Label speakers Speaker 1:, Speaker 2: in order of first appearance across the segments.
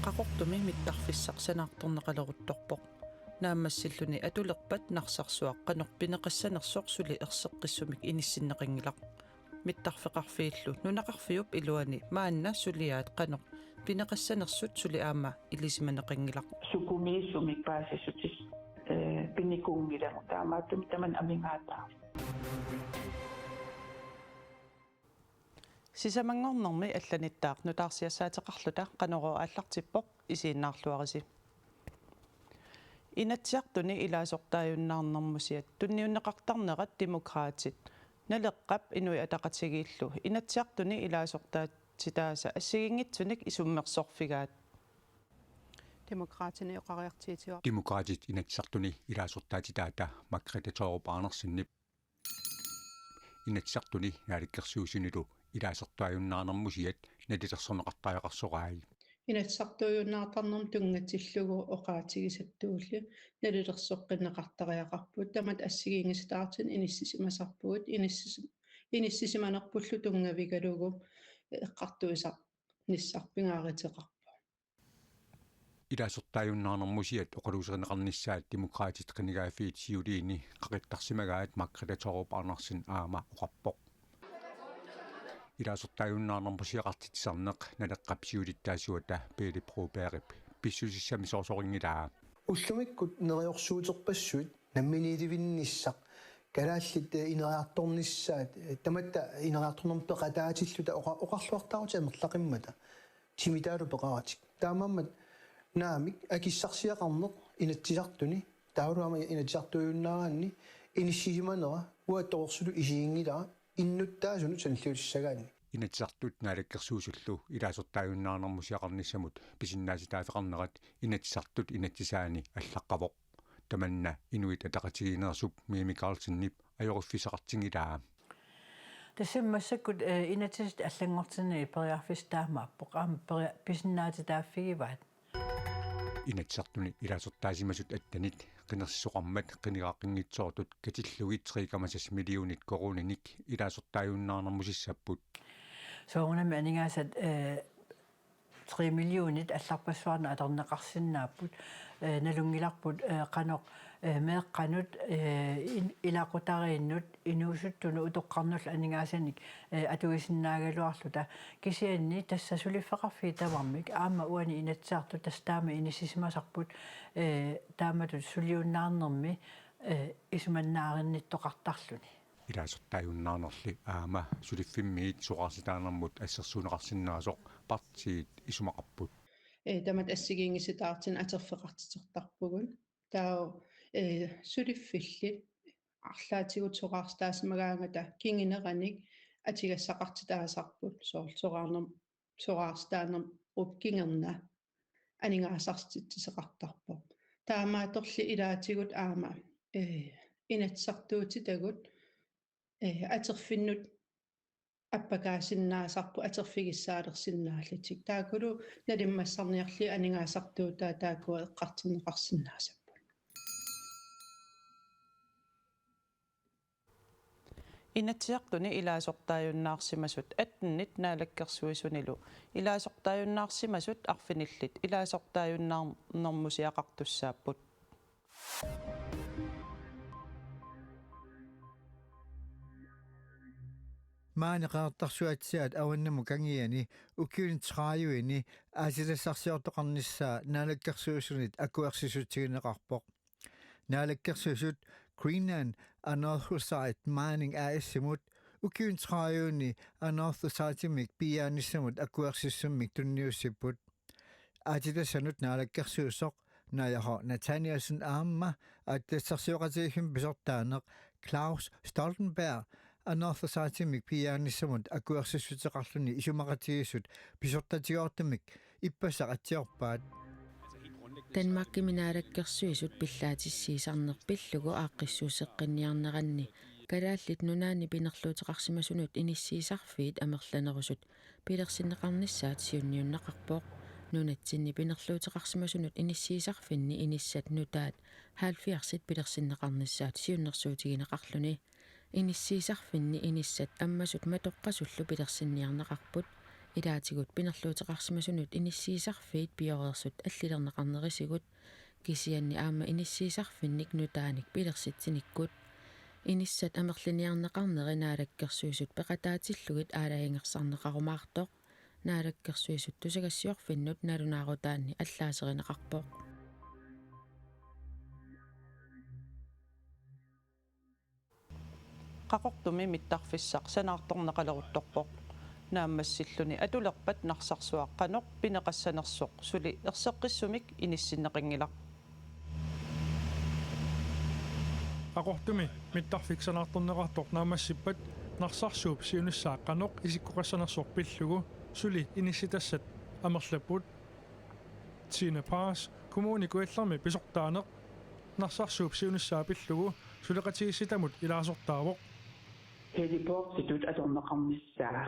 Speaker 1: qaqortumi mittarfissaqsanaartornaqaleruttorpoq naammassilluni atulerpat narsarsuaq qanorpineqassanersoq suli erseqqissumik inissinneqingilaq mittarfeqarfiillu nunaqarfiup iluani maanna suliaat qanoq pineqassanersut suli aama ilisimaneqingilaq
Speaker 2: sukumiissumik paasissutis pinnikungilamu taamaattumi taman amingaata
Speaker 1: sisamangornermi allanittaaq nutaarsiassaateqarluta qanoro aallartippoq isiinnaarluarisi inatsiartuni ilaasortaajunnaarnermusiat tunniunneqartarnerat demokraatit naleqqap inui ataqatigiillu inatsiartuni ilaasortaatitaasa assigingitsunik isummersorfigaat
Speaker 3: demokraatini oqariartiitior
Speaker 4: demokraatit inatsiartuni ilaasortaatitaata makritatorupaarnersinnip inatsiartuni naalikkersuusinilu ilaasortaajunnaarnermusiat nalitersorneqartaajaqarsoraai
Speaker 3: inatsartuujunnaartarnerm tungatillugu oqaatigisattuulli nalilersoqqinneqartariaqarput tamat assigiingisitaatin inissisimasarpuut inissisimanerpullu tungavigalugu eqqartuisaq nissarpingaariteqarpu
Speaker 4: ilaasortaajunnaarnermusiat oqaluuserineqarnissaat demokraatit qinigaafiit siuliini qaqittarsimagaat makritatorupaarnersin aama oqarpoq ilaasortaajunnaarnermusiaqartitisarneq naleqqapsiulittaasuata Peli Proberip pissusissami soorsoringilaa
Speaker 5: уллумиккут нериорсуутерпассуут намминиливинниссақ калааллит инериарторнissaат таматта инериарторнэрмпе qataatillута оқарлуартаарути амерлақиммата тимитаалу пеқаратик таамаммат наамик акиссарсиақарнеқ инатсисартуни таулуама инатсартуйуннааранни иниссисиманера уатторсулу исиингилара иннуттаасуну саниллуиссагаани
Speaker 4: inatsartut naalakkersuusullu ilaasortaajunnaarnermusiaqarnissamut pisinnaasitaaфеқарнерат inatsartut inatsisaani аллаққавоқ таманна инуит атақатигинерсуп Мими Карлсоннип ajoriffiseqartingilaa
Speaker 6: тассиммассаккут инатсисит аллангортини периарфистаамааппоқ аама писиннаатитааффигиваат
Speaker 4: inatsartuni ilaasortaasimasut attanit qinerssoqarmat qinigaaqinngitsoortut katillugit 3,6 millionit koruninik ilaasortaajunnaarnermusissapput
Speaker 6: соорунами анингаасат 3 миллионит алларпассуарна атернеқарсиннааппут налунгиларпут қанеқ меэққанут илақутарииннут инуусуттуну утоққарнула анингаасаник атуисиннаагалуарлута кисианни тассасулиффеқарфи тавармик аама уани инатсаарту тастаама иниссисимасарпут тааматут сулиуннаарнерми исуманнааринниттоқартарлуни
Speaker 4: ilaasortaajunnaarnerli aama suliffimmиит soqarsitaanermut ассерсуунеқарсиннаасоқ партиит исумақарпут
Speaker 3: тамат ассигиингиситаартин атерфеқартитертарпугун таа сулиффилли арлаатигут соқарстаасмагаангата кингинераник атигассақартитаасарпут соқарстаанер упкингерна анингаасарститсеқартарпо таамааторли илаатигут аама инатсартуутитагут атерфиннут аппакаасиннаасарпу атерфигиссаалерсиннааллатик таакулу налиммассарниарли анингаасартуутаа таакуа эққартиннеқарсиннаасаппу
Speaker 1: inatsiartuni ilaasortaajunnaarsimasut atnit naalakkersuisunilu ilaasortaajunnaarsimasut arfinillit ilaasortaajunnaarnermusiaqartussaapput
Speaker 7: маанеқартарсуатсиат аваннаму кангиани уккиунитсеқааюини аасилассарсиортоқарнissaа наалаккерсуусунит акуерсисутсигинеқарпоқ наалаккерсуусут Greenland Anorthosite Mining AS-имут уккиунитсеқааюни Anorthosite-мик пиаанissamут акуерсиссуммик тунниуссиппут аатилассанут наалаккерсуусоқ наяхо Nathanielsen аама аттассарсиоқатигим писортаанеқ Klaus Stoltenberg Anorthosite-мик пиаанissamут акуерсиссутеқарлуни исумақатигиссут писортатигоортамик иппассақатсиорпаат
Speaker 8: Danmarkkiminaалаккерсуисут пиллаатиссиисарнерпиллугу ааққиссуусеққинниарнеранни калааллит нунаани пинерлуутеқарсимасунут иниссиисарфиит амерланерусут пилерсиннеқарнissaат сиунниуннақарпоқ нунатсинни пинерлуутеқарсимасунут иниссиисарфинни иниссат нутаат хаалфиарсит пилерсиннеқарнissaат сиуннерсуутигинеқарлуни иниссиисарфинни иниссат аммасут матоққасуллу пилерсинниарнеқарпут Ilaatigut pinerluutiqarsimasунут inissiisarfiit piorerсут аллилернеқарнерисигут кисианни аама иниссиисарфинник нутааник пилерситсиниккут иниссат амерлиниарнеқарнери наалаккерсуисут пеқатаатиллугит аалаингерсарнеқарумаартоқ наалаккерсуисут тусагассиорфиннут налунаарутаанни аллаасеринеқарпоқ
Speaker 1: qaqortumi mittarfissaq sanaartorneqaleruttorpoq naammassilluni atulерпат нарсарсуаққанеқ пинеқассанерсоқ сули ерсеққиссумик инисsinneqingilaq
Speaker 9: qaqortumi mittarfiksanartorneqartoq naamassippat narsarsuup siunissaaqқанеқ isиккоқассанерсорпиллугу сули иниситассат амерлаппут Tina Paas kommuni kuellermi pisortaaneq narsarsuup siunissaapillugu suleqatigissitamut ilaasortaavoq
Speaker 2: heliportitut atorneqarnissaa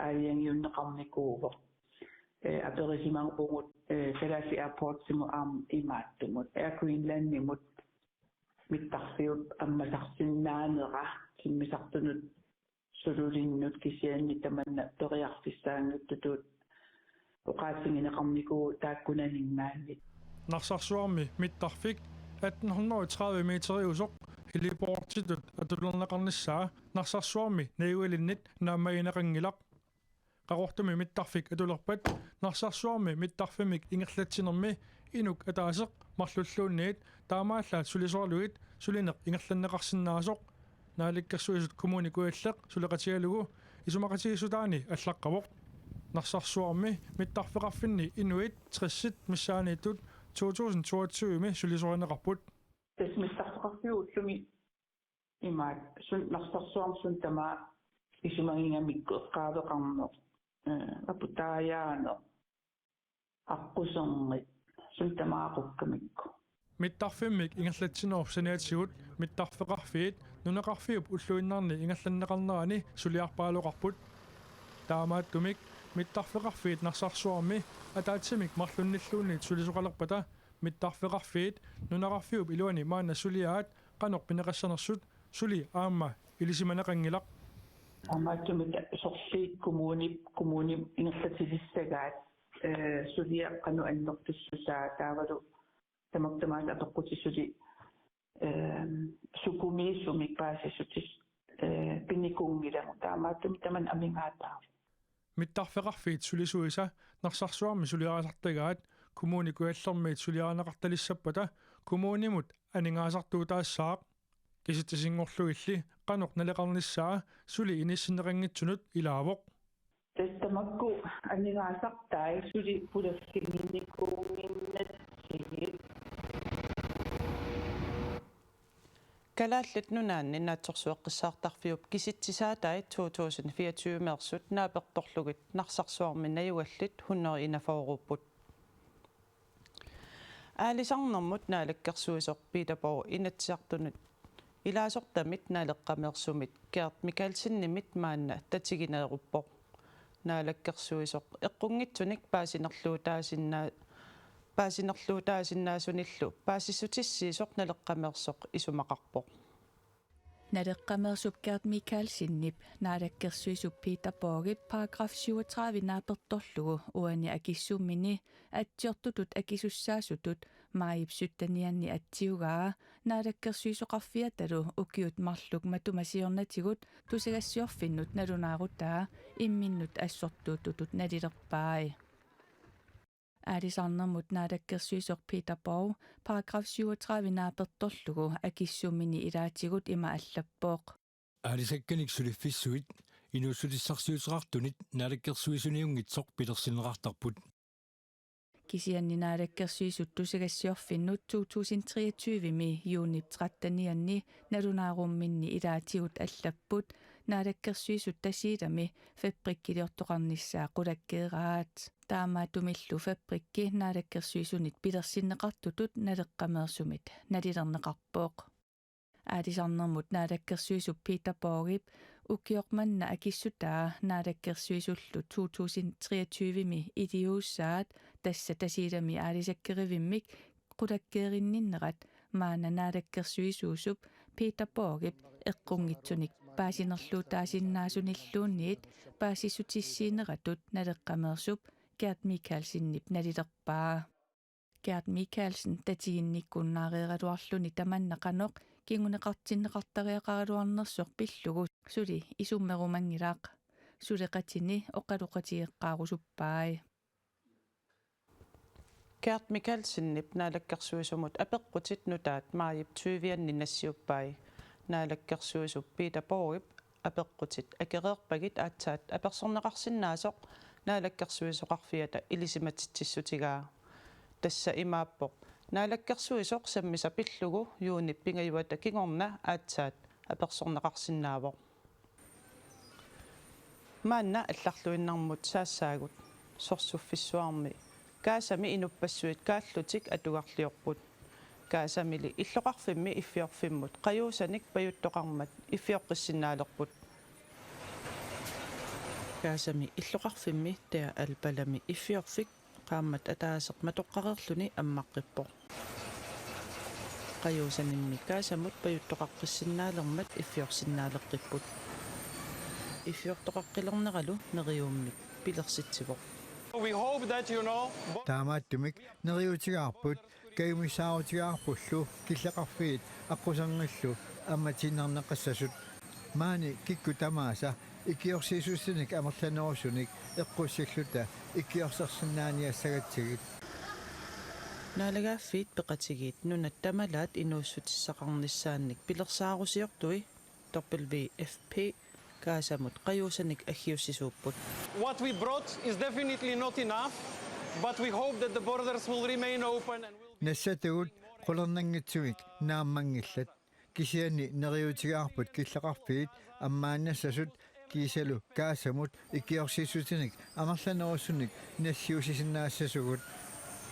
Speaker 2: aaliangiunneqarnikuuvo aperisimangupungut Kalaalli airportsimu aam imaattumut Air Greenlandimut mittarfiut ammasarsinnaanera kimmisartunut sululinnut kisianni tamanna periarfissaanguttutut uqaatingineqarnikuu taakkunaninnaanni
Speaker 9: narsarsuarmi mittarfik 1830 meteriusoq heliportitut atullerneqarnissaa narsarsuarmi nayualinnit naammainaqangilaq qaqortumi mittarfik atulerpat narsarsuarmi mittarfimik ingerlatsinermi inuk ataaseq marlulluunniit taamaallaat sulisorluit sulineq ingerlanneqarsinnaasoq naalikkersuisut kommuni kualleq suleqatigalugu isumaqatigisutaani allaqqavoq narsarsuarmi mittarfeqarfinni inuit 60 missaaniittut 2022 mi sulisorineqarput
Speaker 2: tasmittarfeqarfiuullumi imaat sun narsarsuarsun tamaa isumangingamikku eqqaaveqarneq aputaayaano аққусернит султамаақуккамикку
Speaker 9: mittarfimmik ingerlatsineruf sanaatigut mittarfeqarfiit nunaqarfiup ulluinnarni ingerlanneqarnerani suliarpaaloqarput taamaattumik mittarfeqarfiit narsarsuarmi ataatsimik marlunnilluunniit sulisuqalerpata mittarfeqarfiit nunaqarfiup iluani maanna suliaat qanoq pineqassanersut suli aamma ilisimanaqangilaq
Speaker 2: амааттумик сорфиит коммуни инерлатилиссагаат сулиаққану аннертуссусаа таавалу тамактамаат апеққутиссули сукумииссумик паасиссутис пинникунгиламу таамааттуми таман амингаатаа
Speaker 9: mittarfeqarfiit sulisuisa narsarsuarmi suliaraasartagaat kommuni kuallermiit suliaranaqartalissappata kommunimut aningaasartuutaassaaq kisittisingorluilli qanoq naleqarnissaa suli inissinneqangitsunut ilaavoq
Speaker 2: тассамакку аннигаасартаа сули пулаффигинникуунгиннат сигит
Speaker 1: Kalaallit nunaanni naatsorsueqqissaartarfiup kisitsisaataai 2024 meersut naapertorlugit narsarsuarmi najuallit 100 inaforuupput aalisarnermut naalakkersuisoq Peterborough inatsiartunut ilaasortamit naaleqqameersumit Gert Michaelsinnimit maanna tatigineeruppoq naalakkersuisoq eqqungitsunik paasinerluutaasinnaasуниллу paasissutissiisoq naleqqameersoq isumaqarpoq
Speaker 10: naleqqameersup Gert Michaelsinnip naalakkersuisup Peterborougip paragraf 37 naapertorlugu uani akissummini atsiortutut akisussaasutut maayipsuttanianni atsiugaa naalakkersuisoqarfiatalu ukiut marluk matumasiornatigut tusagassiorfinnut nalunaarutaa imminnut assortuututut nalilerpaai aalisarnermut naalakkersuisoq Peterborough paragraf 37 naapertorlugu akissummini ilaatigut ima allappoq
Speaker 11: аалисакканик сулиффиссуит инуссутиссарсиутерартунит наалаккерсуисуниунгитсоқ пилерсинеқартарпут
Speaker 10: kisianni naalakkersuisut tusagassiorfinnut 2023 mi juunip 13 nalunaaruumminni ilaatigut allapput naalakkersuisut tasiilami fabrikkiliortoqarnissaa qulakkeeraat taamaatumillu fabrikki naalakkersuisunit pilersinneqartutut naleqqameersumit nalilerneqarpooq aalisarnermut naalakkersuisup Peterborougip ukiormanna akissutaa naalakkersuisullu 2023 mi idiuussaat tassa tasiilami aalisakkerivimik qulakkeerinninnerat maana naalakkersuisuusup Peterborougip eqqungitsunik paasinerluu taasinnaasуниллуунниит paasissutissiineratut naleqqamersup Gert Michaelsinnip nalilerpaa Gert Michaelsen tatiinnikkunnaarieraluarluni tamannaqanoq kinguneqartinneqartariaqaraluarnersoq pillugu suli isummerumangilaaq suleqatini oqaluqatiiqqaarusuppaai
Speaker 1: Gert Michaelsinnip naalakkersuisumut apeqqutit nutaat maayip 20 nassiuppai naalakkersuisup Peter Borg apeqqutit akereerpagit aatsaat apersorneqarsinnaasoq naalakkersuisoqarfiata ilisimatitsissutigaa tassa imaappoq naalakkersuisoq sammisa pillugu yuunip pingayuata kingorna aatsaat apersorneqarsinnaavoq maanna allarluinnarmut saassaagut sorsuffissuarmi kaasami inupassuit kaallutik atugarliorput kaasamili illoqarfimmi iffiorfimmut qajuusanik pajuttoqarmat iffioqqissinnaaleqput kaasami illoqarfimmi tea alpalami iffiorfik qaammat ataaseq matoqqarerluni ammaqqippoq qajuusanimmi kaasamut pajuttoqaqqissinnaaleqmat iffiorsinnaaleqqipput iffiortoqaqqilerneralu neriummik pilersitsivoq
Speaker 12: We hope that you know
Speaker 7: таамааттумик нериутигарпут каюмисаарутигарпуллу киллеқарфиит аққусангиллу амматиннарнеққассасут маани кикку тамааса икиорсиисуссиник амерланерусуник эққуссиллута икиорсерсинааниассагатсигит
Speaker 1: наалагааффиит пеқатигит нунат тамалаат инууссутиссақарнissaанник пилерсаарусиортуи торпилви FP kaasamut qajuusanik aggiussisuupput
Speaker 12: what we brought is definitely not enough, but we hope that the borders will remain open and will
Speaker 7: нассатагут qulernanngitsumik naammanngillat kisiani neriutigaarput killeqarfiit аммаанассасут кисалу каасамут икиорсиссутиник амерланерусуник нассиусисиннаассасугут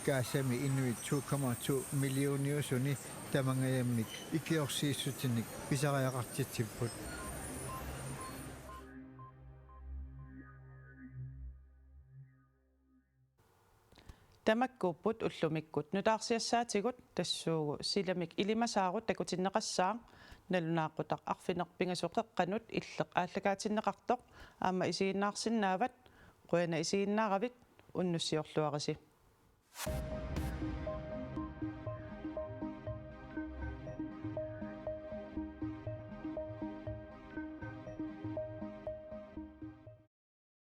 Speaker 7: каасами инуит 2.2 миллиониусуни тамангаяммик икиорсииссутиник писариақартитсиппут
Speaker 1: tamakkuupput ullumikkut nutaarsiassaatigut tassuugu silamik ilimasaagut takutinneqassaa nalunaaqutaq arfinerpingasuqeqqanut illeq aallakaatinneqartoq aamma isiinnaarsinnaavat quana isiinnaaravit unnussiorluarisi